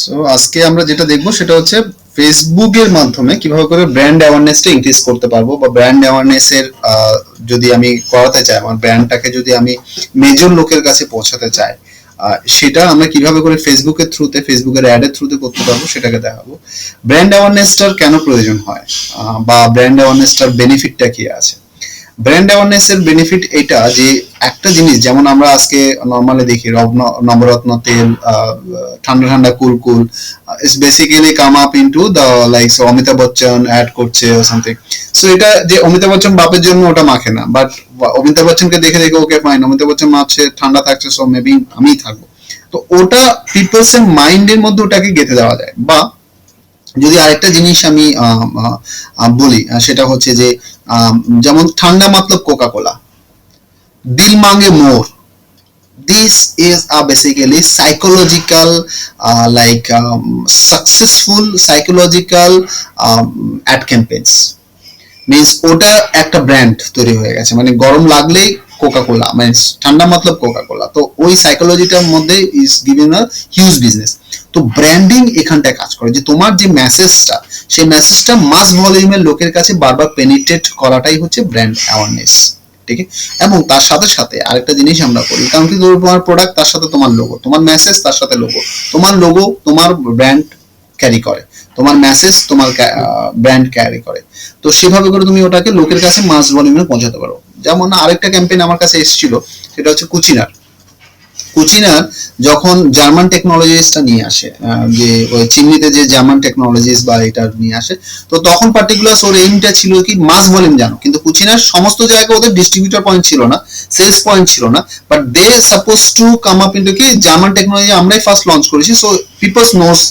So আজকে আমরা যেটা দেখবো সেটা হচ্ছে ফেসবুকের মাধ্যমে কিভাবে করে ব্র্যান্ড অ্যাওয়ারনেসটা ইনক্রিজ করতে পারবো, বা ব্র্যান্ড অ্যাওয়ারনেসের যদি আমি করাতে চাই, আমার ব্র্যান্ডটাকে যদি আমি মেজর লোকের কাছে পৌঁছাতে চাই, সেটা আমরা কিভাবে করে ফেসবুকের থ্রুতে, ফেসবুকের অ্যাডের থ্রুতে করতে পারবো সেটাকে দেখাবো। ব্র্যান্ড অ্যাওয়ারনেসটার কেন প্রয়োজন হয়, বা ব্র্যান্ড অ্যাওয়ারনেসটার বেনিফিটটা কি আছে। ব্র্যান্ড অ্যাওয়ারনেস এর বেনিফিট এটা যে একটা জিনিস, যেমন আমরা আজকে নরমালি দেখি নবরত্ন তেল, ঠান্ডা ঠান্ডা cool cool, it's basically come up into the like Amitabh Bachchan ad করছে অর সামথিং। সো এটা যে অমিতাভ বচ্চন বাপের জন্য ওটা মাখে না, বাট অমিতাভ বচ্চনকে দেখে দেখে ওকে ফাইন, অমিতাভ বচ্চন মাখছে, ঠান্ডা থাকছে, সো মেবি আমিই থাকবো। তো ওটা পিপলস এর মাইন্ডের মধ্যে ওটাকে গেঁথে দেওয়া যায়। বা যদি আরেকটা জিনিস আমি বলি, সেটা হচ্ছে যে যেমন ঠান্ডা মতলব কোকা কোলা, দিল মাঙ্গে মোর, this is a basically psychological like successful psychological ad campaigns, means ওটা একটা ব্র্যান্ড তৈরি হয়ে গেছে, মানে গরম লাগলেই কোকা কোলা, মানে ঠান্ডা মতলব কোকা কোলা। তো ওই সাইকোলজিটার মধ্যে is giving a huge business. তো ব্র্যান্ডিং এখানটায় কাজ করে যে তোমার যে মেসেজটা, সেই মেসেজটা মাস ভলিউমের লোকের কাছে বারবার পেনিট্রেট করাটাই হচ্ছে ব্র্যান্ড অ্যাওয়ারনেস। ঠিক আছে, এবং তার সাথে সাথে আরেকটা জিনিস আমরা করি, কারণ কি তোমার প্রোডাক্ট তার সাথে তোমার লোগো, তোমার মেসেজ তার সাথে লোগো, তোমার লোগো তোমার ব্র্যান্ড ক্যারি করে, তোমার মেসেজ তোমার ব্র্যান্ড ক্যারি করে। তো সেভাবে করে তুমি ওটাকে লোকের কাছে মাস ভলিউমে পৌঁছাতে পারো। যেমন আরেকটা ক্যাম্পেইন আমার কাছে এসেছিল, সেটা হচ্ছে কুচিনার। কুচিনার যখন জার্মান টেকনোলজিসটা নিয়ে আসে, যে ওই চিমনিতে যে জার্মান টেকনোলজিস বা এটা নিয়ে আসে, তো তখন পার্টিকুলার ওর এইমটা ছিল কি মাস ভলিউম জানো, কিন্তু কুচিনার সমস্ত জায়গায় ওদের ডিস্ট্রিবিউটর পয়েন্ট ছিল না, সেলস পয়েন্ট ছিল না, but they suppose to come up into কি জার্মান টেকনোলজি আমরাই ফার্স্ট লঞ্চ করেছি, সো পিপলস নোস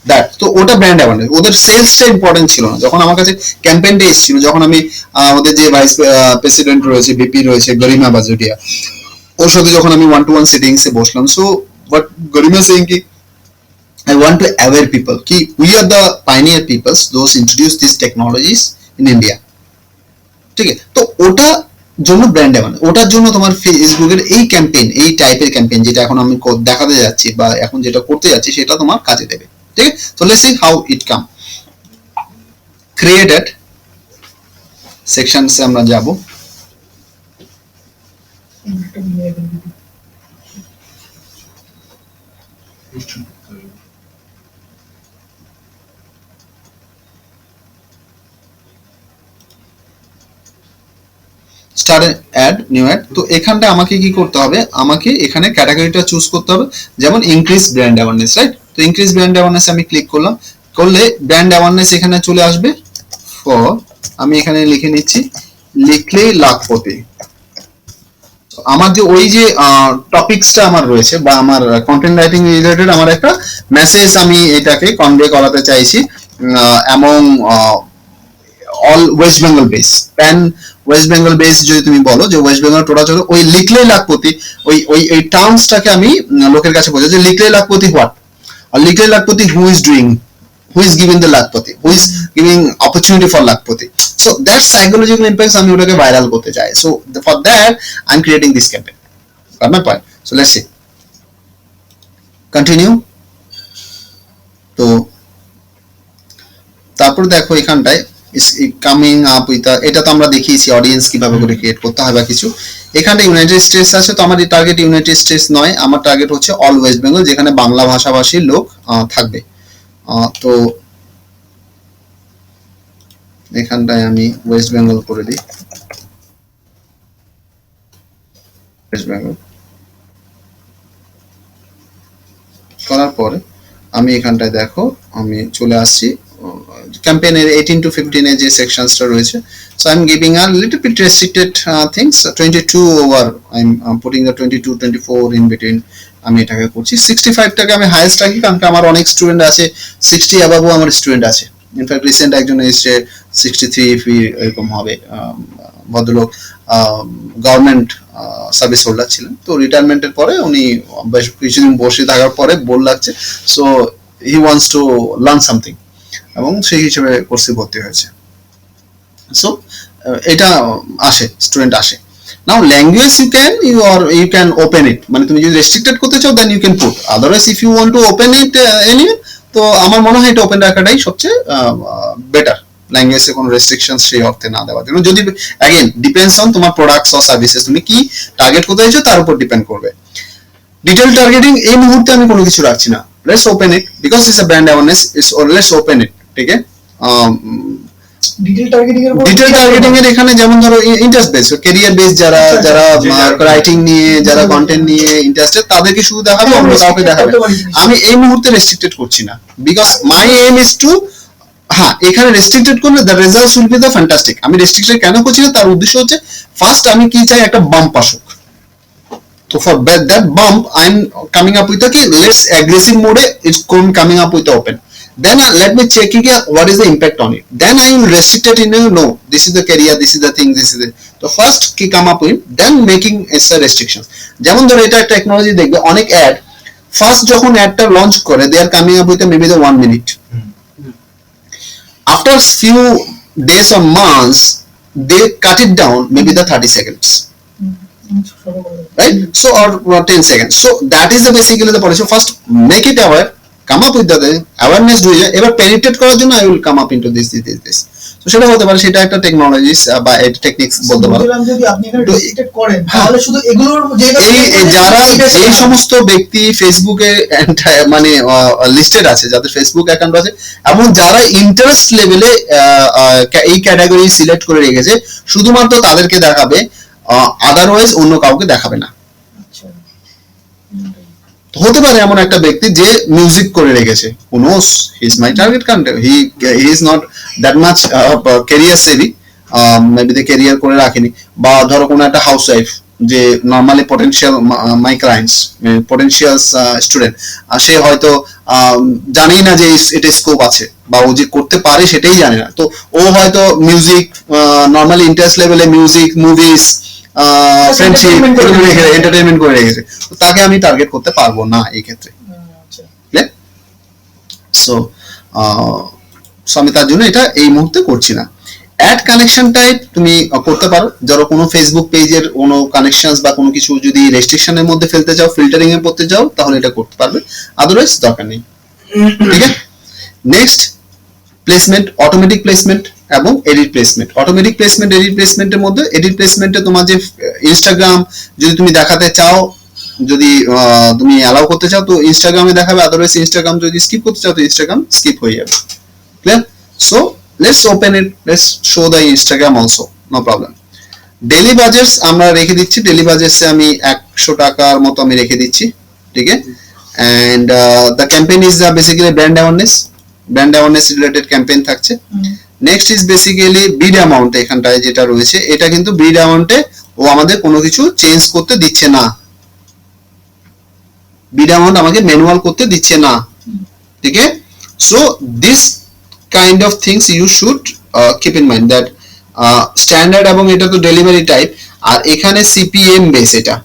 দ্যাট। তো ওটা ব্র্যান্ড অ্যাওয়ারনেস, ওদের সেলসটা ইম্পর্টেন্ট ছিল না। যখন আমার কাছে ক্যাম্পেইনটা এসেছিল, যখন আমি ওদের যে ভাইস প্রেসিডেন্ট রয়েছে, ভিপি রয়েছে, গরিমা বাজুটিয়া, ওর সাথে যখন আমি ওয়ান টু ওয়ান সিটিংসে বসলাম, সো বাট গরিমা সেইং কি I want to aware people ki we are the pioneer peoples those introduce these technologies in India. ঠিক আছে, তো ওটা জন্য ব্র্যান্ড অ্যাওয়ারনেস, ওটার জন্য তোমার ফেসবুকের এই ক্যাম্পেইন, এই টাইপের ক্যাম্পেইন যেটা এখন আমি দেখাতে যাচ্ছি বা এখন যেটা করতে যাচ্ছি, সেটা তোমার কাজে দেবে। ঠিক আছে, তো let's see how it come. Created সেকশনসে আমরা যাব। Star ad, new ad. তো এখানটা আমাকে কি করতে হবে, আমাকে এখানে ক্যাটাগরিটা চুজ করতে হবে, যেমন ইনক্রিজ ব্র্যান্ড অ্যাওয়ারনেস, রাইট? তো ইনক্রিজ ব্র্যান্ড অ্যাওয়ারনেস আমি ক্লিক করলাম, করলে ব্র্যান্ড অ্যাওয়ারনেস এখানে চলে আসবে। ফর আমি এখানে লিখে নিচ্ছি লিখলেই লাখপতি। আমার যে ওই যে টপিকসটা আমার রয়েছে, বা আমার কন্টেন্ট রাইটিং রিলেটেড আমার একটা মেসেজ আমি এটাকে কনভে করাতে চাইছি among all West Bengal base, pan West Bengal base যদি তুমি বলো যে ওয়েস্ট বেঙ্গল টোটাল চলো, ওই লিখলেই লাখপতি, ওই ওই এই টার্মসটাকে আমি লোকের কাছে বোঝাই যে লিখলেই লাখপতি হোয়াট, আর লিখলেই lakhpati who is doing, who is giving the lakpati, who is giving opportunity for lakpati. So that psychological impacts আমি ওটাকে ভাইরাল করতে চাই। So for that I'm creating this campaign. Got my point? So let's see. Continue. তো তারপর দেখো এখানটায় coming up with, এটা তো আমরা দেখিয়েছি অডিয়েন্স কিভাবে করে ক্রিয়েট করতে হয় বা কিছু। এখানে ইউনাইটেড স্টেটস আছে, তো আমার টার্গেট ইউনাইটেড স্টেটস নয়, আমার টার্গেট হচ্ছে অল ওয়েস্ট বেঙ্গল, যেখানে বাংলা ভাষাভাষীর লোক থাকবে। তো এখানটায় আমি ওয়েস্ট বেঙ্গল করে দিই, ওয়েস্ট বেঙ্গল করার পরে আমি এখানটায় দেখো আমি চলে আসছি ক্যাম্পেইনের 18 to 15 এ যে সেকশনসটা রয়েছে। So I am giving a little bit restricted things, 22 over, I am putting the 22 24 in between, আমি এটাকে করছি। 65 টাকে আমি হাইয়েস্ট রাখি, কারণ আমার অনেক স্টুডেন্ট আছে, 60 অ্যাবাভও আমার স্টুডেন্ট আছে। ইনফ্যাক্ট রিসেন্ট একজন এসে 63 ফি এরকম হবে, ভদ্রলোক গভর্নমেন্ট সার্ভিস হোল্ডার ছিলেন, তো রিটায়ারমেন্টের পরে উনি বেশ কিছুদিন বসে থাকার পরে বোর লাগছে, so he wants to learn something, এবং সেই হিসেবে কোর্সে ভর্তি হয়েছে। সো এটা আসে, স্টুডেন্ট আসে। নাও language you can open it, মানে তুমি যদি রেস্ট্রিক্টেড করতে চাও then you can put, otherwise if you want to open it any, তো আমার মনে হয় এটা ওপেন রাখাটাই সবচেয়ে বেটার, ল্যাঙ্গুয়েজে কোনো রেস্ট্রিকশনস সেই অর্থে না দেওয়ার জন্য। যদি অ্যাগেন ডিপেন্ডস অন তোমার প্রোডাক্টস অর সার্ভিসেস, তুমি কি টার্গেট করতে চাইছো তার উপর ডিপেন্ড করবে। ডিটেল টার্গেটিং এই মুহূর্তে আমি কোনো কিছু রাখছি না, let's open it because it's a brand awareness, it's let's open ইট, ঠিক আছে। ডিটেল টার্গেটিং এর ডিটেল টার্গেটিং এর এখানে যেমন ধরো ইন্টারেস্ট বেস, ক্যারিয়ার বেস, যারা যারা রাইটিং নিয়ে, যারা কন্টেন্ট নিয়ে ইন্টারেস্টেড, তাদেরকে শুধু দেখাবে, অন্য কাউকে দেখাবে। আমি এই মুহূর্তে রেস্ট্রিক্টেড করছি না, because my aim is to, হ্যাঁ এখানে রেস্ট্রিক্টেড করলে the results will be the fantastic. আমি রেস্ট্রিক্টেড কেন করছি না, তার উদ্দেশ্য হচ্ছে ফার্স্ট আমি কি চাই, একটা বাম্প আসুক। So for that bump, I'm coming up with a less aggressive mode. It's coming up with the open. Then let me check what is the impact on it. Then I will restrict it in no. This is the career. This is the thing. This is the. So first কি come up with, then making its restrictions. যেমন ধরো এটা একটা technology দেখবে, অনেক add first যখন অ্যাডটা launch করে, they are coming up with maybe the 1 minute. After few days or months, they cut it down maybe the 30 seconds. Right, so or 10 seconds, so that is the basically the policy. First make it aware, come up with the awareness, do it, এবার penetrate করার জন্য I will come up into this. So সেটা হতে পারে, সেটা একটা technologies বা techniques বলতে পারো। যদি আপনি এখানে রেস্ট্রিক্টেড করেন তাহলে শুধু এগুলোর এই যারা যে সমস্ত ব্যক্তি ফেসবুকে মানে লিস্টেড আছে, যাদের ফেসবুক অ্যাকাউন্ট আছে, এবং যারা ইন্টারেস্ট লেভেলে এই ক্যাটাগরি সিলেক্ট করে রেখেছে, শুধুমাত্র তাদেরকে দেখাবে, আদারওয়াইজ অন্য কাউকে দেখাবে না। হতে পারে এমন একটা ব্যক্তি যে মিউজিক করে রেখেছে, who knows, he is my target content, he is not that much career savvy, maybe the career করে রাখেনি, বা ধরো কোনো একটা হাউসওয়াইফ যে normally potential my clients, potential student, সে হয়তো জানেই না যে এটা স্কোপ আছে, বা ও যে করতে পারে সেটাই জানে না, তো ও হয়তো মিউজিক নরমালি ইন্টারেস্ট লেভেলে মিউজিক, মুভিজ, ফ্রেন্ডশিপ, এন্টারটেইনমেন্ট করে রেখেছে, তো তাকে আমি টার্গেট করতে পারবো না এই ক্ষেত্রে। সো আমি তার জন্য এটা এই মুহূর্তে করছি না। অ্যাড কানেকশন টাইপ তুমি করতে পারো, ধরো কোনো ফেসবুক পেজের কোনো কানেকশনস বা কোনো কিছু যদি রেস্ট্রিকশনের মধ্যে ফেলতে চাও, ফিল্টারিং এ করতে চাও, তাহলে এটা করতে পারবে, আদারওয়াইজ দরকার নেই, ঠিক আছে। নেক্সট প্লেসমেন্ট, অটোমেটিক প্লেসমেন্ট এবং edit placement. Automatic placement, edit প্লেসমেন্টের মধ্যে এডিট প্লেসমেন্টে তোমার যে ইনস্টাগ্রাম যদি তুমি দেখাতে চাও, যদি তুমি অ্যালাউ করতে চাও তো ইনস্টাগ্রামে দেখাবে, আদারওয়াইজ ইনস্টাগ্রাম যদি স্কিপ করতে চাও তো ইনস্টাগ্রাম স্কিপ হয়ে যাবে, clear. So let's open it, let's show the Instagram also, no problem. Daily budgets আমরা রেখে দিচ্ছি, ডেইলি বাজেটসে আমি 100 টাকার মতো আমি রেখে দিচ্ছি, ঠিক আছে। And the campaign is basically brand awareness related campaign থাকছে। Next is basically bid amount, এখানটায় যেটা রয়েছে এটা কিন্তু বিড অ্যামাউন্টে ও আমাদের কোনো কিছু চেঞ্জ করতে দিচ্ছে না, বিড অ্যামাউন্ট আমাকে ম্যানুয়াল করতে দিচ্ছে না, ঠিক আছে। So this kind of things you should keep in mind that standard, এবং এটা তো ডেলিভারি টাইপ, আর এখানে সিপিএম বেস এটা।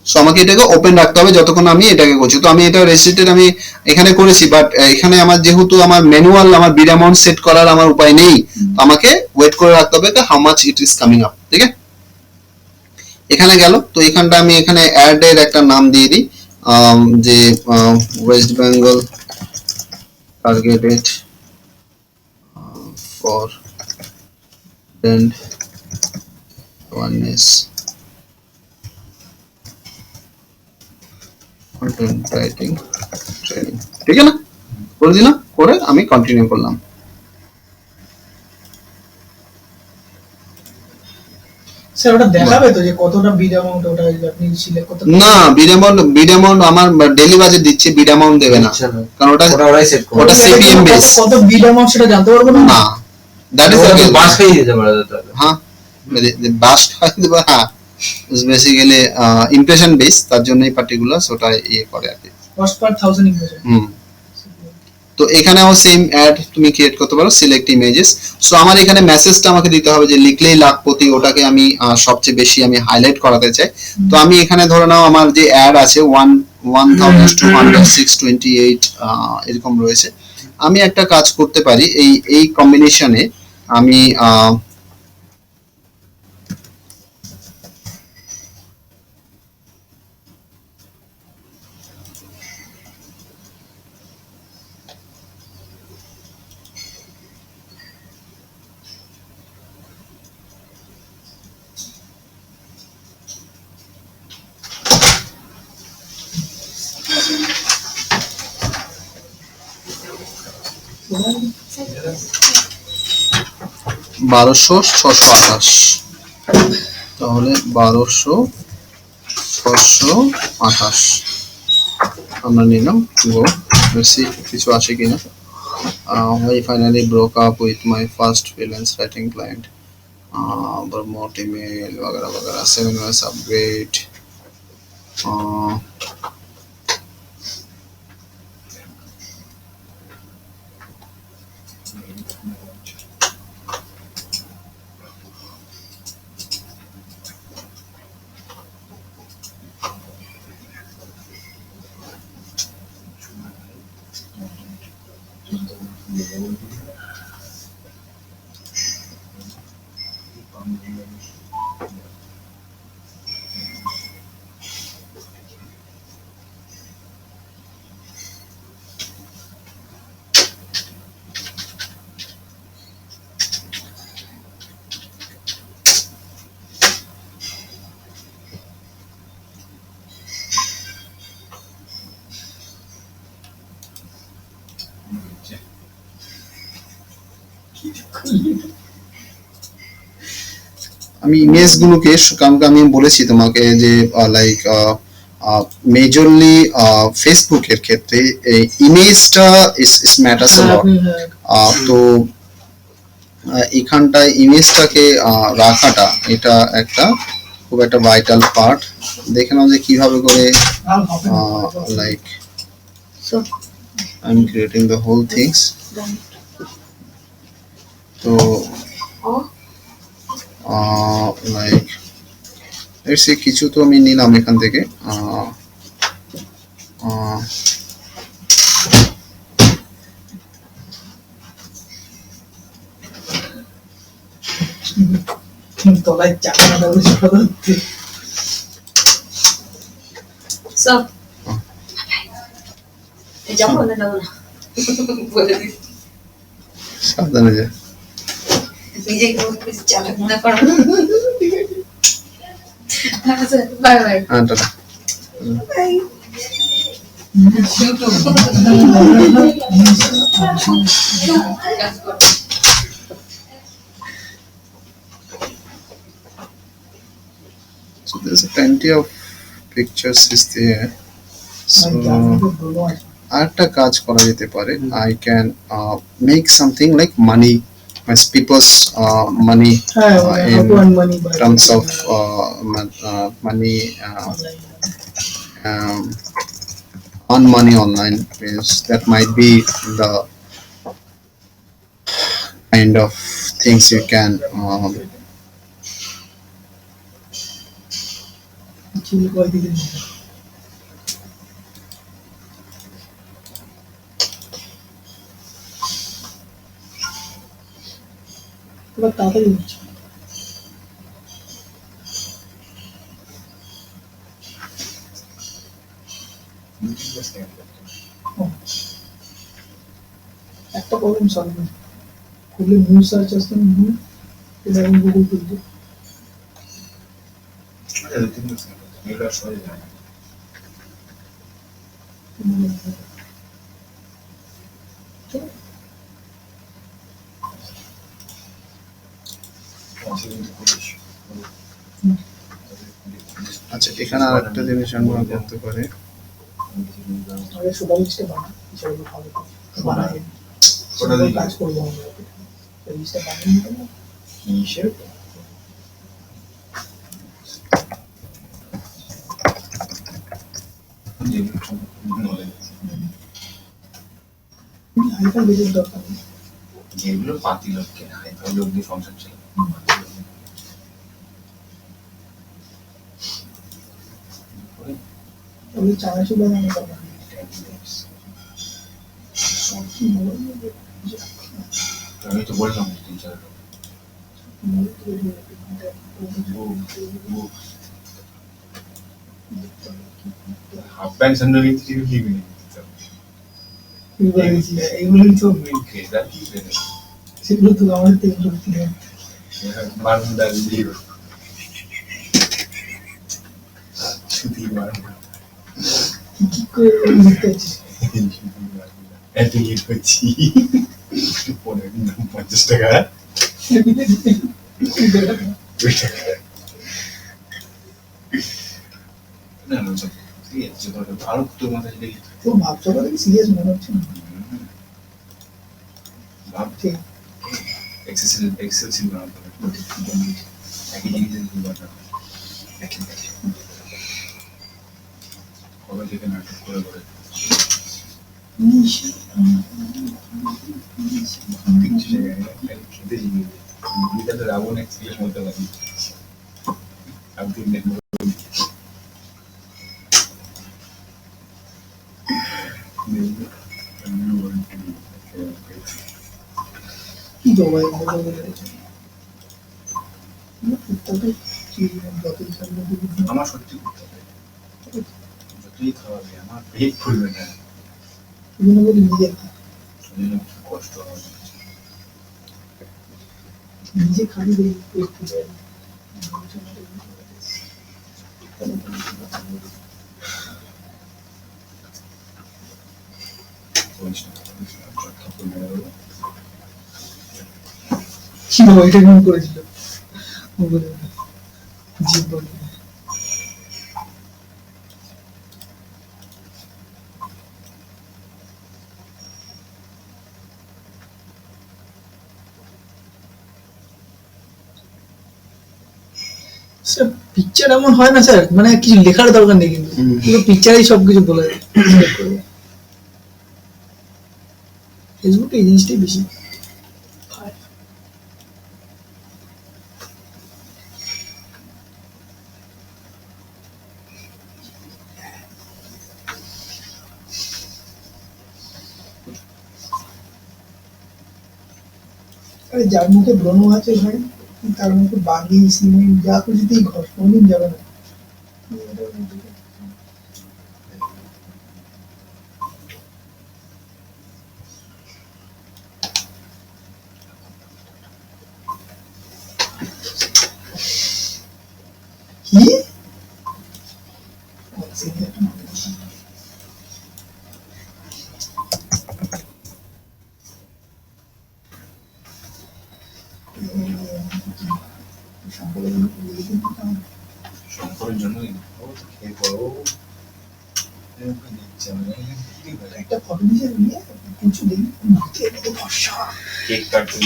সো আমাকে এটাকে ওপেন রাখতে হবে যতক্ষণ আমি এটাকে করছি। তো আমি এটা রেস্ট্রিক্টেড আমি এখানে করেছি, বাট এখানে আমার যেহেতু আমার ম্যানুয়াল, আমার বিড অ্যামাউন্ট সেট করার আমার উপায় নেই, আমাকে ওয়েট করে রাখতে হবে how much it is coming up, ঠিক আছে। এখানে গেল, তো এখানটা আমি এখানে অ্যাড এর একটা নাম দিয়ে দিই, যে West Bengal targeted for brand awareness content writing training, ঠিক আছে না, করে দিলাম, করে আমি কন্টিনিউ করলাম। স্যার ওটা দেখাবে তো যে কতটা বিড অ্যামাউন্ট, ওটা আপনি সিলেক্ট করতে না, বিড অ্যামাউন্ট আমার ডেইলি বাজেট দিচ্ছে, বিড অ্যামাউন্ট দেবে না, কারণ ওটা সেট করে, ওটা সিপিএম বেস, কত বিড অ্যামাউন্ট সেটা জানতে পারবো না। না, দ্যাট ইজ ওকে, বাস খাইয়ে দিতে পারে তাহলে, হ্যাঁ বাস খাইয়ে দেবে, হ্যাঁ ইজ বেসিক্যালি ইমপ্রেশন বেস, তার জন্যই পার্টিকুলার ওটা ইয়ে করে আর কি, কস্ট পার 1000 ইমপ্রেশন। তো এখানেও সেম অ্যাড তুমি ক্রিয়েট করতে পারো, সিলেক্ট ইমেজেস। সো আমার এখানে মেসেজটা আমাকে দিতে হবে যে লিখলেই লাখপতি, ওটাকে আমি সবচেয়ে বেশি আমি হাইলাইট করাতে চাই। তো আমি এখানে ধরে নাও আমার যে অ্যাড আছে 120628 এরকম রয়েছে, আমি একটা কাজ করতে পারি, এই কম্বিনেশনে আমি 1200 628 তাহলে 1200 628 আমরা নিলাম গো দেখি কিছু আসে কিনা I finally broke up with my first freelance writing client promote email वगैरह वगैरह 7 years upgrade আমি ইমেজগুলোকে কারণ আমি বলেছি তোমাকে যে লাইক মেজরলি ফেসবুকের ক্ষেত্রে এই ইমেজটা ইস ম্যাটারস আ লট তো এখানটায় ইমেজটাকে রাখাটা এটা একটা খুব একটা ভাইটাল পার্ট দেখে নাও যে কিভাবে করে like I am creating the whole things তো লাইক লেটস সি কিছু তো আমি নিলাম এখান থেকে তলায় চাকা ব্যবস্থা করতে সব যাবো না যাবো না বলে দিই সাবধানে যা নিজেকে কিছু চালাক মনে করো bye bye tata bye So there's plenty of pictures is there. So আরেকটা কাজ করা যেতে পারে I can make something like money as people's money in terms of money earn money online is that might be the kind of things you can তাড়াতাড়ি হচ্ছে একটা problem solve হয়েছে খুললে নিউজ সার্চ আসতে নিউজ এটা আমি Google খুলছি আচ্ছা এখানে আরেকটা জিনিস আমরা করতে পারি আগে সুপার লিস্টে বানা সেগুলো ভালো বানাই ওটা দিয়ে কাজ করবো আমরা এই লিস্টটা বানিয়ে নিতে না কিসের হাইপার ভিডিও দরকার নেই যেগুলো পাতি লোককে হাইপার লোক দিয়ে সংসার ছিল ওই চানাচুর বানানো দরকার নেই আমি তো বললাম 3-4 হাফ প্যান্ট স্যান্ডেল কি লিখবি এইগুলোই তো কেদার কি করে সেগুলো তো আমাদের থেকে করতে হবে বারান্দা দিয়ে শুধু বারান্দা কি করে লিখতে এত লিখছি পনেরো দিন 50 টাকা, 2 টাকা। না না সব ঠিক আছে, আরো তোর মাথায় যদি তো ভাবছো কথা কি সিরিয়াস মনে হচ্ছে না? ভাব ঠিক এক্সেল সিল বানাতে হবে, একই জিনিসের দুবার না একই কাজ। কবে থেকে নাটক করে করে দেখছি খেতে মুভিটা তো রাবণ এক্সপিরিয়েন্স হতে পারি। আমি তো নেট কি দবাই বলে বলে তবে যতই সামনে দিকে আমার সত্যি করতে হবে, যতই খাওয়াবে আমার পেট ফুলবে না, বিভিন্ন করে নিজে জন্য কষ্ট হবে। নিজে খালি দেই একটু দেয় কি বাবা এটা কেমন করেছিল জীবন স্যার পিকচার এমন হয় না স্যার, মানে কিছু লেখার দরকার নেই, কিন্তু পুরো পিকচারেই সবকিছু বলে দেয়। ফেসবুকে এই জিনিসটাই বেশি হয়। আরে যার মুখে ব্রণ আছে ভাই, তার মুখে বালি সিমেন্ট যা কিছুতেই ঘর কোনদিন যাবে না। কি শঙ্করের জন্যই ও তো খেয়ে পড়ো দিচ্ছে মানে একটা ফটো নিয়ে নিয়ে কিছু দিন মুখে এটাকে বর্ষা কেক কাটতে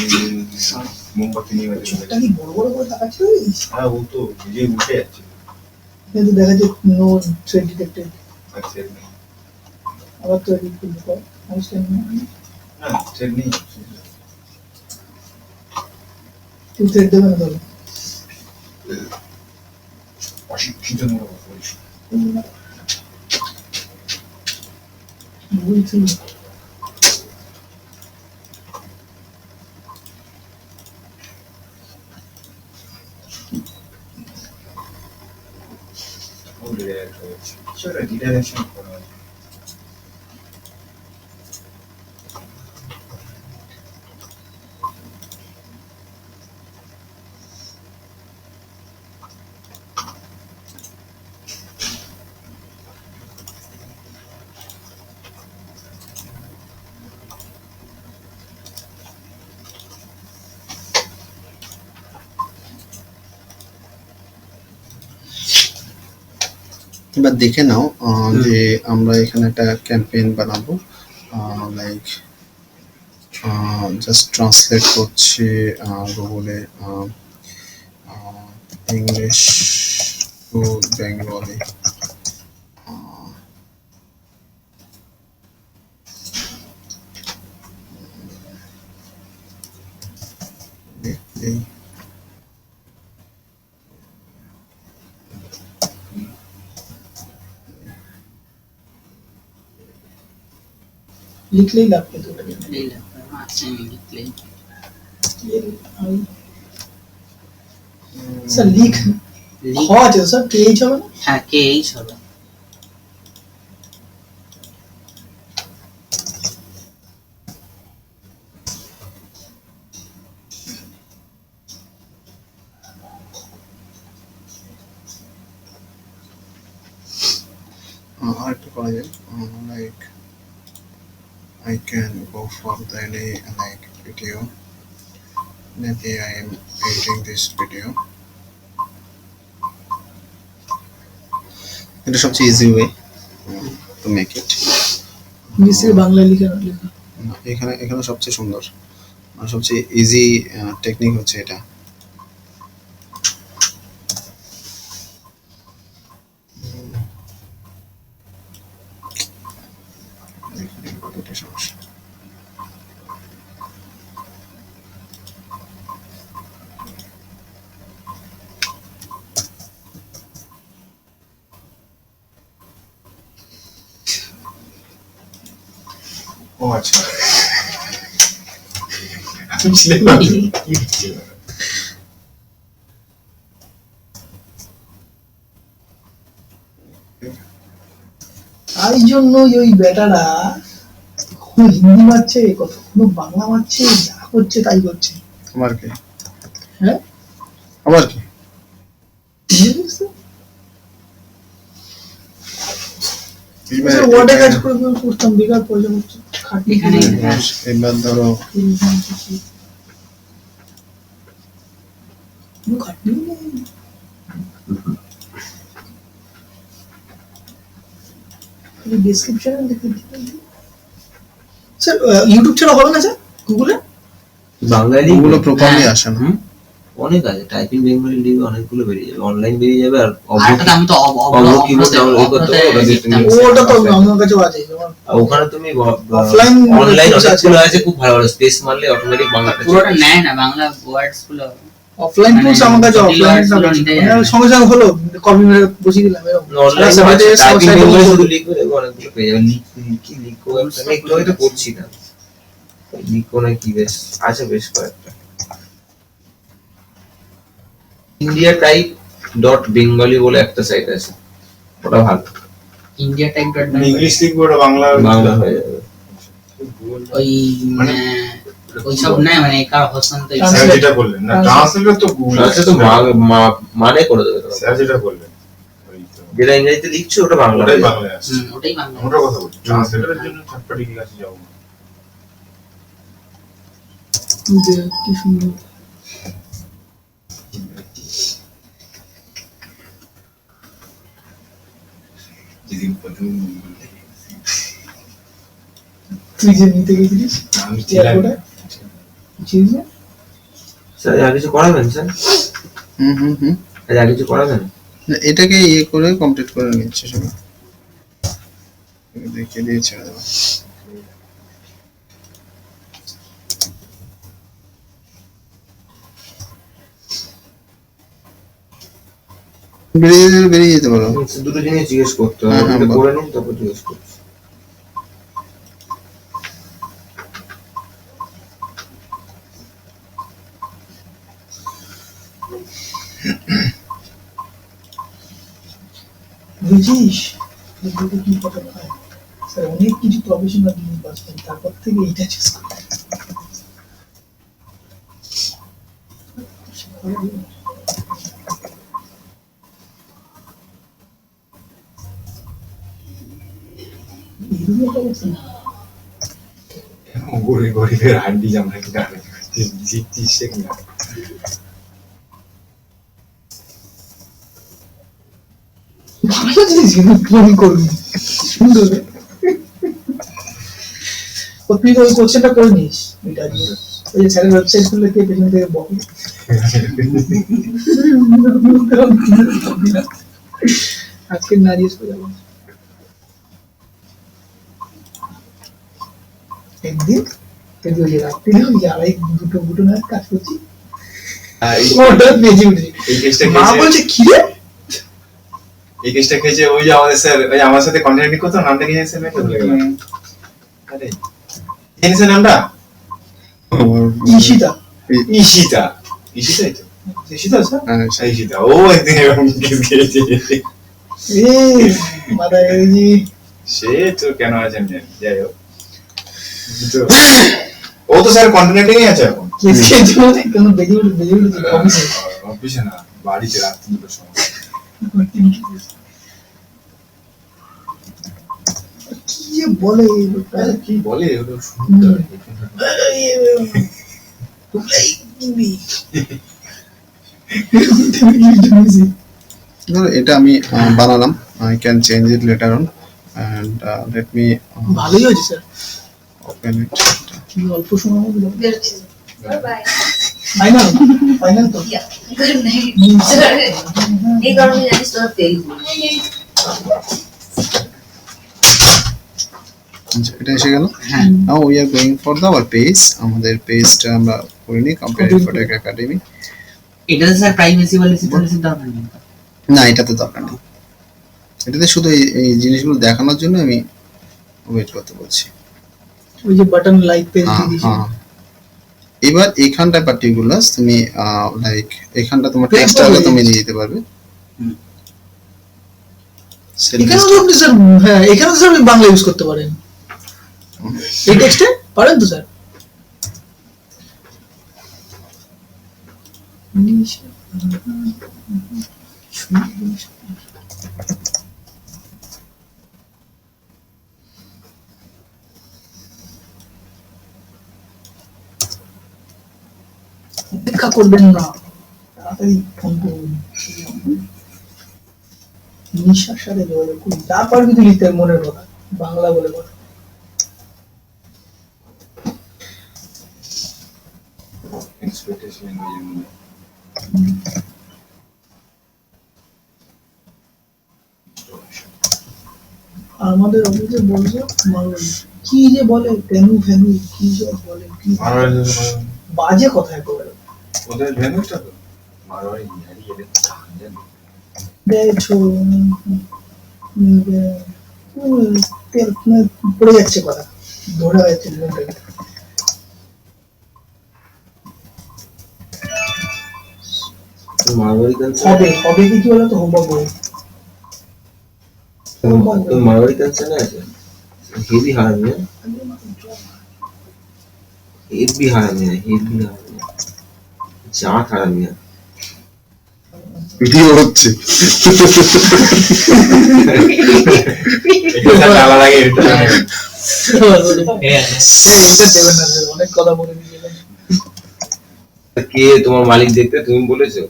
মোমবাতি নিয়ে গেছে। চোখটা কি বড় বড় করে তাকাচ্ছিল? হ্যাঁ ও তো নিজেই উঠে যাচ্ছে। কিন্তু দেখা যায় নো থ্রেড ডিটেক্টেড, আচ্ছা আবার তো এডিট করতে পারে আইসল্যান্ড না ট্রেন নেই, কেউ থ্রেড দেবে না তাহলে অশিক্ষিত মনে করিস বলছি সেটা ডিটারেকশন করা হয়। এবার দেখে নাও যে আমরা এখানে একটা ক্যাম্পেইন বানাবো, লাইক জাস্ট ট্রান্সলেট করছি গুগলে ইংলিশ টু বেঙ্গলি। লিখলেই লাভ পেতে ওটাকে স্যার লিখ খ আছে স্যার কে এইচ হবে না? হ্যাঁ কে এইচ হবে। আরেকটা করা যায়, like I can go for the any like video. Maybe I am editing this video. এটা সবচেয়ে easy way to make it. নিশ্চয়ই বাংলায় লিখে লেখা এখানে এখানে সবচেয়ে সুন্দর আর সবচেয়ে ইজি টেকনিক হচ্ছে এটা। এখানে কতটা সমস্যা। ও আচ্ছা আমি ছিলাম না কি হচ্ছে তাই জন্য ওই বেটারা কখনো হিন্দি মারছে কখনো বাংলা মারছে, যা করছে তাই করছে। আমার কি হ্যাঁ আবার কি বুঝেছিস তো? ওয়ার্ডে কাজ করে করতাম, বেকার পয়সা করছে খাটি এখানে এবার ধরো খাটনি ডেসক্রিপশনে দেখতে স্যার। ইউটিউব ছাড়া হবে না স্যার গুগলে? বাঙালি ওগুলো প্রপারলি আসে না। অনেক আছে, টাইপিং বেঙ্গলি লিখে অনেকগুলো বেরিয়ে যাবে, অনলাইন বেরিয়ে যাবে। আর আরেকটা আমি তো অবলো কিবোর্ড ডাউনলোড করতে হবে, ওটা দিয়ে তুমি ওটা তো আমার কাছেও আছে। যেমন আর ওখানে তুমি অফলাইন অনলাইন অনেকগুলো আছে, খুব ভালো ভালো স্পেস মারলে অটোমেটিক বাংলাটা পুরোটা নেয় না, বাংলা ওয়ার্ডস গুলো অফলাইন টুলস আমার কাছে অফলাইন সঙ্গে সঙ্গে হলো কপি মেরে বসিয়ে দিলাম এরকম। অনলাইন সাইডে টাইপিং সাইডে বেঙ্গলি শুধু লিখবে দেখো অনেকগুলো পেয়ে যাবে। কি লিখো আমি একটু হয়তো পড়ছি না, লিখো না কি বেশ আছে বেশ কয়েকটা। ইন্ডিয়া টাইপ ডট বেঙ্গলি বলে একটা সাইট আছে, ওটা ভালো, ইন্ডিয়া টাইপ ডট ইংলিশ লিখবো ওটা বাংলা বাংলা হয়ে যাবে। ওই মানে ওই সব নেয়, মানে কার হস্তান্তর স্যার যেটা বললেন না ট্রান্সলেটর তো গুগল আচ্ছা তো মানে করে দেবে তোমাকে। স্যার যেটা বললেন ওই তো যেটা ইংরেজিতে লিখছো ওটা বাংলা ওটাই হয়ে যাবে। বাংলায় আসছে। ওটাই বাংলা। আমরা কথা বলছি ট্রান্সলেটরের জন্য থার্ড পার্টি কাছে যাবো না। কি সুন্দর যেদিন প্রথম তুই যে নিতে গেছিলিস আমি ছিলাম এয়ারপোর্টে বুঝছিস না? স্যার আর কিছু করাবেন স্যার? হুম আর কিছু করাবেন? না, এটাকে ইয়ে করে কমপ্লিট করে নিচ্ছে সবাই, দেখিয়ে দিয়ে ছেড়ে দেবো। বেরিয়ে যেতে পারো। দুটো জিনিস জিজ্ঞেস করতে হবে, হ্যাঁ, এটা বল। করে নিন তারপর জিজ্ঞেস করছি। বুঝিস এগুলো কি কথা হয় স্যার? অনেক কিছু প্রফেশনাল জিনিস বাঁচতেন, তারপর থেকে এইটা চুজ করে এরকম একটা অবস্থা না। গরিবের হাড্ডি আমরা কি গানে জিতছি শেখ না ভালো জিনিস কিন্তু ফোন করবি সুন্দর। তুই ওই কোশ্চেনটা করে নিস, ওইটা দিয়ে ওই যে স্যারের ওয়েবসাইট খুললে কে পেছন থেকে বকে আজকে না দিয়ে সোজা যাবো একদিন কিন্তু ওই যে রাত্রি ওই যে আড়াই দুটো না কাজ করছি ওটা বেজে উঠেছি। এই কেসটা মা খেয়েছে বলছে কি রে এই কেসটা খেয়েছে ওই যে আমাদের স্যার ওই আমার সাথে কন্ট্যাক্ট করতো, নামটা কি জানেন স্যার? আরে জানেন নামটা? ঈশিতা ঈশিতা। ঈশিতাই তো ঈশিতা স্যার? হ্যাঁ, ঈশিতা ও একদিন এরকম কেস খেয়েছে। এ মাথা এই সে তো কেন আছেন জানি, যাই হোক তো ও তো স্যার কন্টিনেন্টেই আছে এখন। কেস খেয়েছে মানে কেন বেজে উঠেছে অফিসে অফিসে না, বাড়িতে রাত 3টার সময়। কি যে যে বলে এই লোকটা, আরে কি বলে ওটা শুনতে হয়। ধরো এটা আমি বানালাম, I can change it later on and let me ভালোই হয়েছে স্যার, ওপেন ইট। কি অল্প সময়ের মধ্যে বেরোচ্ছি বাই বাই ফাইনাল, ফাইনাল তো গুড নাইট এই গরমে জানিস তোর তেল এটা এসে গেল। হ্যাঁ now we are going for the our page, আমাদের পেজটা আমরা করিনি কম্পিউটার ইনফোটেক একাডেমি। এটাতে স্যার প্রাইভেসি পলিসি টলিসির দরকার নেই। না এটাতে দরকার নেই, এটাতে শুধু এই জিনিসগুলো দেখানোর জন্য আমি ওয়েট করতে বলছি। ওই যে বাটন লাইক পেজ দিয়ে দিয়েছি। হ্যাঁ এবার এখানটায় পার্টিকুলার তুমি লাইক এখানটা তোমার Text টেক্সটটা হয়ে তুমি যাচ্ছে। দিয়ে দিতে পারবে। হুম। এখানে তো আপনি স্যার, হ্যাঁ এখানে তো স্যার আপনি বাংলা ইউজ করতে পারেন, এই টেক্সটে পারেন তো স্যার। অপেক্ষা করবেন না, তাড়াতাড়ি ফোন করুন, নিঃশ্বাস সাথে যোগাযোগ করুন, তারপর কিন্তু লিখতে হবে মনের কথা, বাংলা বলে কথা। এক্সপেকটেশন ল্যাঙ্গুয়েজ আমাদের অফিসে বলছে মারোয়ারি, কি যে বলে ফেনু ফেনু, কি যে বলে, কি বাজে কথা একেবারে। ওদের ভেনুটা তো মারোয়ারি বিহারি এদের গান জানি। দেখছো তেল পড়ে যাচ্ছে কথা, ধরে যাচ্ছে মনটাকে। মারোয়ারি কালচার, হবে হবে কি বলে তো হোমওয়ার্ক বই। মারোয়ারি কালচার আছে হেভি হারামি, হেভি হারামি, হেভি হারামি, জাত হারামি। ভিডিও হচ্ছে এটা চালা লাগে এটা হ্যাঁ এটা দেবেন না স্যার, অনেক কথা বলে দিয়েছিলেন। কে তোমার মালিক দেখতে তুমি বলেছো?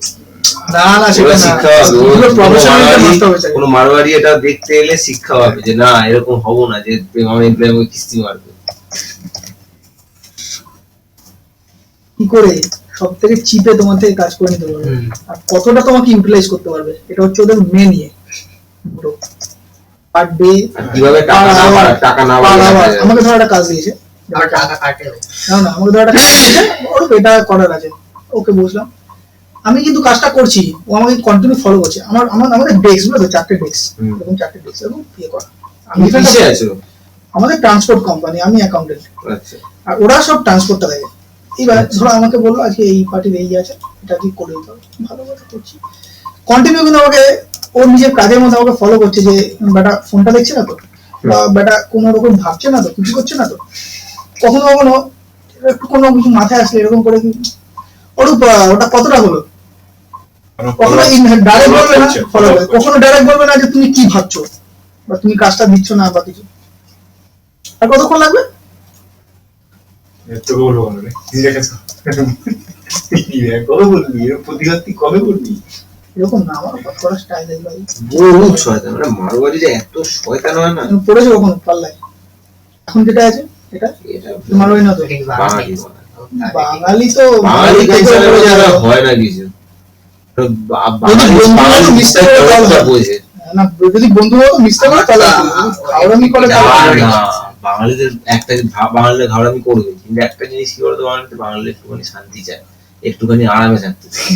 না না সেটা ওরা না, শিক্ষা হবে, পুরো প্রফেশনাল নষ্ট হবে স্যার। কোনো মারোয়ারি এটা দেখতে এলে শিক্ষা হবে যে না এরকম হবো না যে আমি এমপ্লয় কিস্তি মারবো। কি করে সব থেকে চিপে তোমার থেকে কাজ করে নিতে পারবে, আর কতটা তোমাকে ইউটিলাইজ করতে পারবে, এটা হচ্ছে ওদের মেন ইয়ে। পার ডে আর কিভাবে টাকা না বাড়ানো আমাকে ধরো একটা কাজ দিয়েছে, আর টাকা কাটে না না আমাকে ধরো একটা কাজ দিয়েছে, ওর এটা করার আছে, ওকে বুঝলাম, আমি কিন্তু কাজটা করছি, ও আমাকে কন্টিনিউ ফলো করছে। আমাদের ডেস্ক গুলো তো 4টে ডেস্ক, এরকম 4টে ডেস্ক এবং ইয়ে করা। আমি তুমি কিসে এখানটা- আছো? আমাদের ট্রান্সপোর্ট কোম্পানি, আমি অ্যাকাউন্টেন্ট, আচ্ছা আর ওরা সব ট্রান্সপোর্টটা দেয়। এবার ধরো আমাকে বললো আজকে এই পার্টির এই আছে, এটা কি করে দিতে হবে, ভালো কথা করছি কন্টিনিউ, কিন্তু আমাকে ওর নিজের কাজের মধ্যে আমাকে ফলো করছে যে বেটা ফোনটা দেখছে না তো, বা বেটা কোনো রকম ভাবছে না তো, কিছু করছে না তো। কখনো কখনো একটু কোনো কিছু মাথায় আসলে এরকম করে কি ওটা কতটা হলো, কখনো ডাইরেক্ট বলবে না ফলো করে, কখনো ডাইরেক্ট বলবে না যে তুমি কি ভাবছো বা তুমি কাজটা দিচ্ছ না বা কিছু। আর কতক্ষণ লাগবে, তোকে বলবো কেন রে? নিজের কাছে কবে বলবি? এর প্রতিঘাত তুই কবে করবি? এরকম না, আমার কথা করার স্টাইল আছে ভাই। বহুত শয়তান, মানে মারোয়ারি যে এত শয়তান হয় না, পড়েছে কখনো পাল্লায়, এখন যেটা আছে এটা এটা মারোই না তো, বাঙালি বাঙালি তো বাঙালি কালচারে যারা হয় না কিছু, বাঙালি মিস্টেক বোঝে না, যদি বন্ধু হতো মিশতে পারে তাহলে খাওয়ানি করে তাহলে না, বাঙালিদের একটা বাঙালিদের ঘাড়ামি করবে, কিন্তু একটা জিনিস কি বলতো, বাঙালিদের একটুখানি শান্তি চায়, একটুখানি আরামে থাকতে চায়।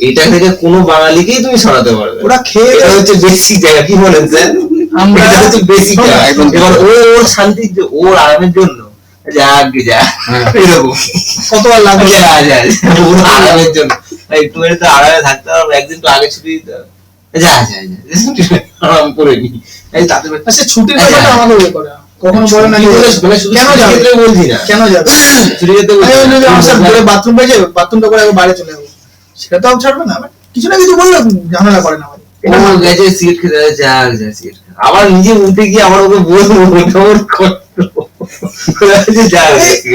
এটা থেকে কোনো বাঙালিকেই তুমি সরাতে পারবে না। ওরা খেয়ে এটা হচ্ছে বেসিক জায়গা, কি বলেন স্যার? আমরা এটা হচ্ছে বেসিক জায়গা। একদম এবার ওর শান্তির ওর আরামের জন্য যা আগে যা এরকম কতবার লাগবে, যা যা ওর আরামের জন্য একটুখানি তো আরামে থাকতে হবে, একদিন তো আগে ছুটি দিতে হবে, যা যা যা আরাম করে নি তাতে আচ্ছা ছুটির কথাটা আমাকে ইয়ে করে কখনো বলে না, মানে শুধু কেন যাবে, ক্ষেত্রে বলছি না, কেন যাবে, ছুটি যেতে বলছি না। বাথরুম পেয়েছে বাথরুমটা করে একবার বাইরে চলে যাবো, সেটা তো ছাড়বে না, কিছু না কিছু বললে ঝামেলা করে না ভাই। ও গেছে সিট খেতে যা সিট আবার নিজে উঠে গিয়ে আবার ওকে বলবো ওটা ওর কষ্ট যা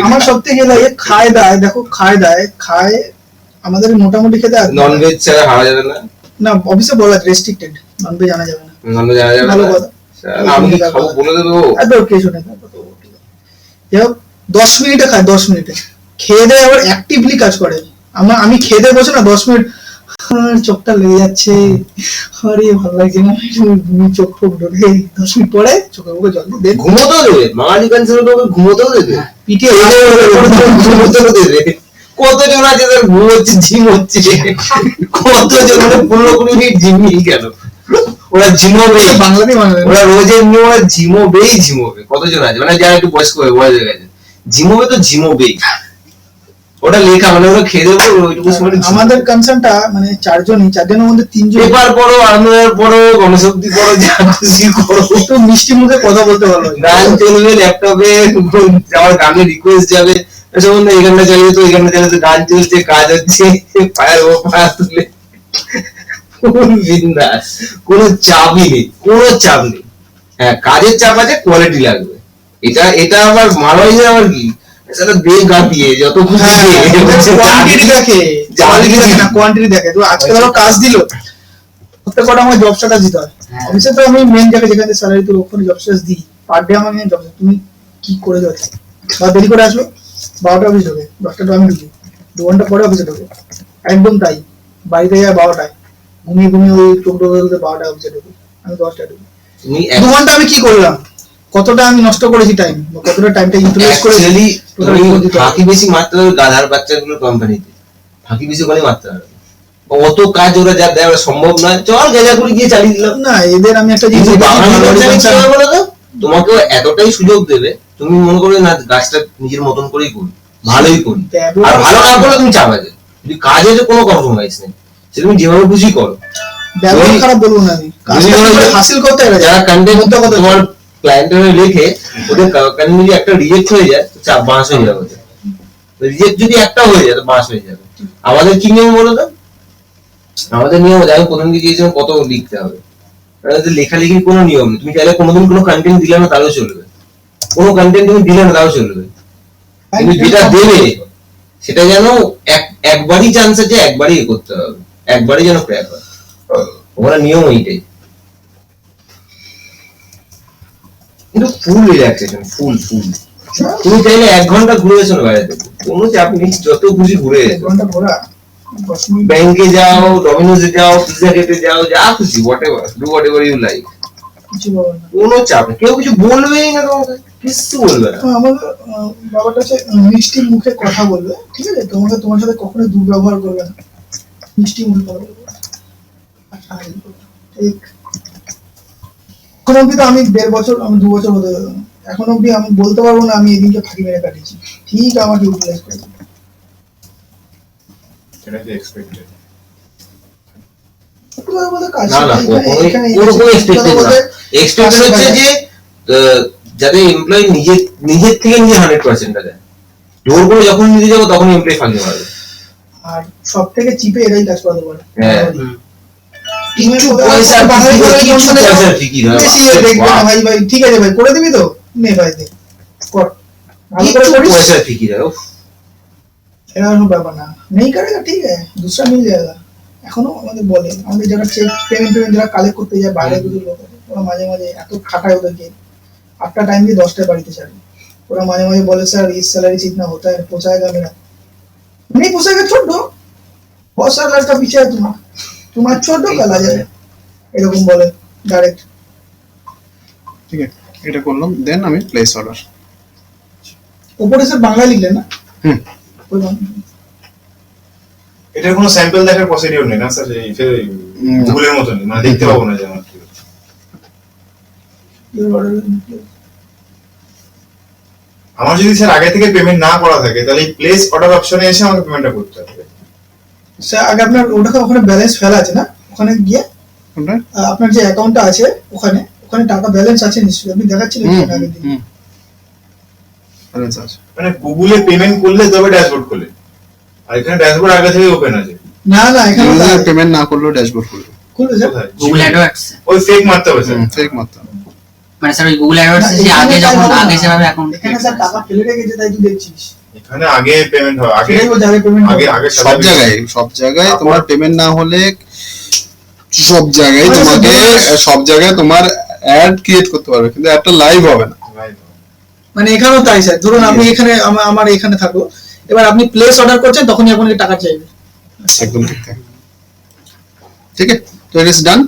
আমার সব থেকে লাগে খায় দায়, দেখো খায় দায় খায় আমাদের মোটামুটি খেতে নন ভেজ ছাড়া খাওয়া যাবে না, না অফিসে বলা রেস্ট্রিক্টেড, নন ভেজ আনা যাবে না। নন ভেজ আনা যাবে ভালো না। কথা। আমি কি খাবো বলে দেবো? একদম কিছু নেই। যাই হোক 10 মিনিটে খায়, 10 মিনিটে খেয়ে দেয়, আবার অ্যাক্টিভলি কাজ করে। আমি খেয়ে দিয়ে বসে না 10 মিনিট চোখটা লেগে যাচ্ছে, আরে ভালো লাগছে না, চোখ ফোক ঢোকে, 10 মিনিট পরে চোখে মুখে জল দিয়ে ঘুমোতেও দেবে, বাঙালি কালচারে তো ঘুমোতেও দেবে, পিঠে ঘুমোতেও দেবে। কতজন আছে তার ঘুম হচ্ছে, ঝিম হচ্ছে, কতজন মানে 15-20 মিনিট ঝিমই কেন, ওরা ঝিমোবে, বাংলাতেই বানাবে। ওরা রোজের নিয়ে ওরা ঝিমোবে। কতজন আছে মানে যারা একটু বয়স্ক হয়ে গেছে, ঝিমোবে তো ঝিমোবেই, ওটা লেখা মানে ওরা খেয়ে দেবো ওইটুকু সময়। আমাদের কনসার্নটা মানে চারজনের মধ্যে 3 জন পেপার পড়ো, আনন্দের পড়ো, গণশক্তি পড়ো, যা খুশি করো, একটু মিষ্টি মুখে কথা বলতে ভালো লাগে। গান চলবে ল্যাপটপে, আমার গানের রিকোয়েস্ট যাবে, এসব না এই গানটা চালিয়ে তো, এই গানটা চালিয়ে তো, গান চলছে, কাজ হচ্ছে, পায়ের ও পা তুলে বিন্দাস, কোনো চাপই নেই, কোনো চাপ নেই। হ্যাঁ কাজের চাপ আছে, কোয়ালিটি লাগবে, এটা আবার ভালো হয়েছে। আবার কি সেটা দিয়ে গাপিয়ে যত খুশি কোয়ান্টিটি দেখে, কোয়ালিটি দেখে না, কোয়ান্টিটি দেখে। তো আজকে ধরো কাজ দিল, প্রত্যেক কটা আমার জব স্ট্যাটাস দিতে হয়। অফিসে তো আমি মেন জায়গায় যেখানে স্যালারি তো ওখানে জব স্ট্যাটাস দিই, পার ডে আমাকে জব, তুমি কি করে যাচ্ছে, বা দেরি করে আসলো 12টা অফিস ঢোকে, 10টা তো আমি ঢুকি, 2 ঘন্টা পরে অফিসে ঢোকে, একদম তাই। বাড়িতে যায় 12টায়, ঘুমিয়ে ওই চোখ ঢোকে 12টায় অফিসে ঢুকি, আমি 10টায় ঢুকি। তুমি 2 ঘন্টা আমি কি করলাম, কতটা আমি নষ্ট করেছি টাইম, কতটা টাইমটা ইউটিলাইজ করেছি। অ্যাকচুয়ালি তুমি ফাঁকি বেশি মারতে হবে গাধার বাচ্চাগুলো কোম্পানিতে, ফাঁকি বেশি করে মারতে হবে, অত কাজ ওরা যা দেয় ওরা সম্ভব নয়, চল গেজা করে গিয়ে চালিয়ে দিলাম না এদের আমি একটা জিনিস কিন্তু বাঙালি কালচারে কি হবে বলো তো, তোমাকেও এতটাই সুযোগ দেবে, তুমি মনে করবে না গাছটা নিজের মতন করেই করি, ভালোই করি, আর ভালো না করলে তুমি চাপাবে, যদি কাজে যে কোনো কম্প্রোমাইজ নেই, সেটা তুমি যেভাবে খুশি করো। ব্যবহার খারাপ বলবো না আমি, কাজটা কিভাবে হাসিল করতে হবে, যারা কন্টেন্ট তোমার ক্লায়েন্টের লেখে, ওদের কন্টেন্ট যদি একটা রিজেক্ট হয়ে যায় তো চাপ বাঁশ হয়ে যাবে, রিজেক্ট যদি একটা হয়ে যায় তো বাঁশ হয়ে যাবে। আমাদের কি নিয়ম বলো তো, আমাদের নিয়ম আছে, আমি প্রথম দিকে গিয়েছিলাম কত লিখতে হবে, লেখালেখির কোনো নিয়ম নেই, তুমি চাইলে কোনোদিন কোনো কন্টেন্ট দিলে না তাহলেও চলবে, কোনো কন্টেন্ট তুমি দিলে না তাও চলবে, কিন্তু যেটা দেবে সেটা যেন একবারই চান্স আছে, একবারই করতে হবে, একবারই যেন ক্র্যাক হয়, ওখানে নিয়ম ওইটাই। কিন্তু ফুল রিল্যাক্সেশন, ফুল তুমি চাইলে 1 ঘন্টা ঘুরে এসো না বাইরে থেকে, কোনো চাপ নেই, যত খুশি ঘুরে এসো, ঘন্টা ঘোরা 10 মিনিট ব্যাংকে যাও, ডমিনোজে যাও, পিৎজা খেতে যাও, যা খুশি হোয়াটএভার ইউ লাইক, কিছু বলবো না। কোনো চাপ নেই, কেউ কিছু বলবেই না তোমাকে, কিছু বলবে না। আমাদের বাবাটা হচ্ছে মিষ্টি মুখে কথা বলবে, ঠিক আছে, তোমার সাথে কখনোই দুর্ব্যবহার করবে না, মিষ্টি মুখে কথা বলবে। আচ্ছা, ঠিক। এখন অব্দি তো আমি 1.5 বছর, আমি 2 বছর হতে গেল, এখন অব্দি আমি বলতে পারবো না আমি এদিনকে ফাঁকি মেরে কাটিয়েছি, ঠিক আমাকে ইউটিলাইজ করেছি। এটা কি এক্সপেক্টেড? না না কোনো এক্সপেক্টেড না, এক্সপেক্টেড হচ্ছে যে যাতে এমপ্লয়ি নিজের থেকে নিজে 100% দেয়, জোর করে যখন নিতে যাবো তখন এমপ্লয়ি ফাঁকি মারবে। আর সব থেকে চিপে এরাই কাজ করাতে পারে। হ্যাঁ টিমের পয়সা বাঙালি করে কিছু বলতে পয়সা দেখো, ঠিকই ধরে বেশি দেখবে না ভাই, ঠিক আছে ভাই করে দিবি তো, নে ভাই দে কর, ভালো করে করিস, পয়সা ঠিকই ধরে। এরা কোনো ব্যাপার না, নেই করেগা ঠিক আছে, दूसरा मिल जाएगा। এখনো আমাদের বলে, আমাদের যারা চেক পেমেন্ট যারা কালেক্ট করতে যায় বাইরে কিছু লোক আছে, ওরা মাঝে মাঝে এত খাটায় ওদেরকে, 8টা টাইম দিয়ে 10টায় বাড়িতে ছাড়ে, ওরা মাঝে মাঝে বলে স্যার इस सैलरी से इतना होता है, पोसाएगा मेरा, नहीं पोसाएगा छोड़ दो, बहुत सारा लड़का पीछे है तुम्हारा छोड़ दो, कल आ जाए, এরকম বলে ডাইরেক্ট। ঠিক আছে, এটা করলাম, দেন আমি প্লেস অর্ডার। উপরে স্যার বাংলা লিখলেন না? হুম। ওই বাংলা। এটার কোনো স্যাম্পল দেখার পসিডিউর নেই না স্যার, এই গুগলের মতনই, মানে দেখতে পাবো না যে আমার কি হচ্ছে। আমার যদি স্যার আগে থেকে পেমেন্ট না করা থাকে তাহলে এই প্লেস অর্ডার অপশনে এসে আমাকে পেমেন্টটা করতে হবে। স্যার আগে আপনার ওটাকে ওখানে ব্যালেন্স ফেলা আছে না, ওখানে গিয়ে কোনটা? আপনার যে অ্যাকাউন্টটা আছে ওখানে টাকা ব্যালেন্স আছে নিশ্চয়ই, আপনি দেখাচ্ছিলেন আগের দিন। ব্যালেন্স আছে, মানে গুগলে পেমেন্ট করলে তবে ড্যাশবোর্ড খোলে, আর এখানে ড্যাশবোর্ড আগে থেকে ওপেন আছে। না না এখানে পেমেন্ট না করলেও ড্যাশবোর্ড খুলবে। খুলবে স্যার কোথায়? গুগল অ্যাডওয়ার্ডস ওই ফেক মারতে হবে স্যার। ফেক মাত্র মানে স্যার ওই গুগল অ্যাডওয়ার্ডস যে আগে যখন আগে যেভাবে অ্যাকাউন্ট এখানে স্যার টাকা ফেলে রেখেছে তাই তুই দেখছিস এখানে আগে পেমেন্ট হয়, আগে সেটাই বলছে আগে পেমেন্ট আগে আগে সব জায়গায় তোমার পেমেন্ট না হলে সব জায়গায় তোমার অ্যাড ক্রিয়েট করতে পারবে, কিন্তু একটা লাইভ হবে না। মানে এখানেও তাই স্যার, ধরুন আপনি এখানে আমার এখানে থাকলো, এবার আপনি প্লেস অর্ডার করছেন তখনই আপনাকে টাকা চাইবে। একদম ঠিক আছে, ঠিক আছে, তো it is done,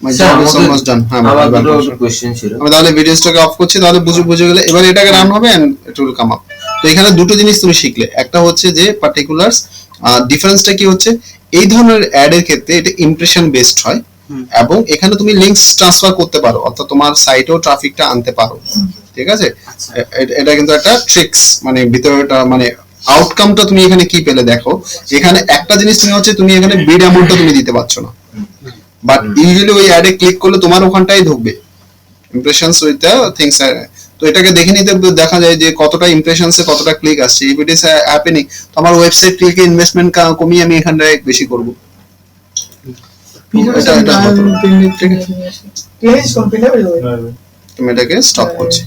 my sir, job is আমাদের- অলমোস্ট ডান। হ্যাঁ, আমার এবার দুটো বসো। কোশ্চেন ছিল। আমি তাহলে ভিডিওসটাকে অফ করছি, তাহলে বুঝে গেলে এবার এটাকে রান হবে and it will come up. তো এখানে দুটো জিনিস তুমি শিখলে, একটা হচ্ছে যে পার্টিকুলারস ডিফারেন্সটা কি হচ্ছে, এই ধরনের অ্যাড এর ক্ষেত্রে এটা ইমপ্রেশন বেসড হয় এবং এখানে তুমি লিংকস ট্রান্সফার করতে পারো, অর্থাৎ তোমার সাইটেও ট্রাফিকটা আনতে পারো, ঠিক আছে। এটা কিন্তু একটা ট্রিক্স, মানে ভিতরেটা মানে আউটকামটা তুমি এখানে কি পেলে দেখো, এখানে একটা জিনিস তুমি হচ্ছে তুমি এখানে বিড অ্যামাউন্টটা তুমি দিতে পারছো না, বাট ইউজুয়ালি ওই অ্যাডে ক্লিক করলে তোমার ওখানটাই ঢুকবে ইমপ্রেশনস উইথ দ্য থিংস। তো এটাকে দেখে নিতে দেখা যায় যে কতটা ইমপ্রেশনসে কতটা ক্লিক আসছে, ইফ ইট ইজ হ্যাপেনিং তো আমার ওয়েবসাইট ক্লিকে ইনভেস্টমেন্ট কমিয়ে আমি এখানটায় বেশি করব। এটা এটা হতো। ঠিক আছে, প্লেস কোন প্লে তুমি এটাকে স্টপ করছি।